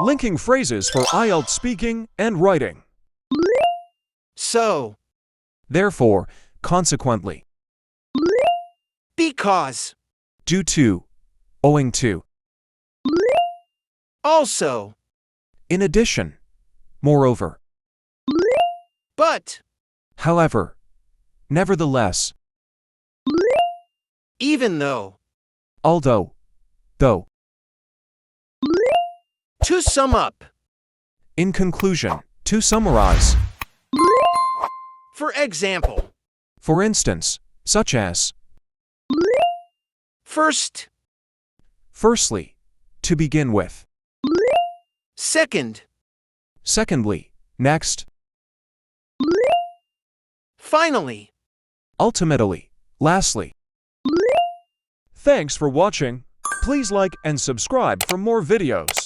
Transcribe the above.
Linking phrases for IELTS speaking and writing. So. Therefore, consequently. Because. Due to. Owing to. Also. In addition. Moreover. But. However. Nevertheless. Even though. Although. Though. To sum up. In conclusion, to summarize. For example. For instance, such as. First. Firstly, to begin with. Second. Secondly, next. Finally. Ultimately, lastly. Thanks for watching. Please like and subscribe for more videos.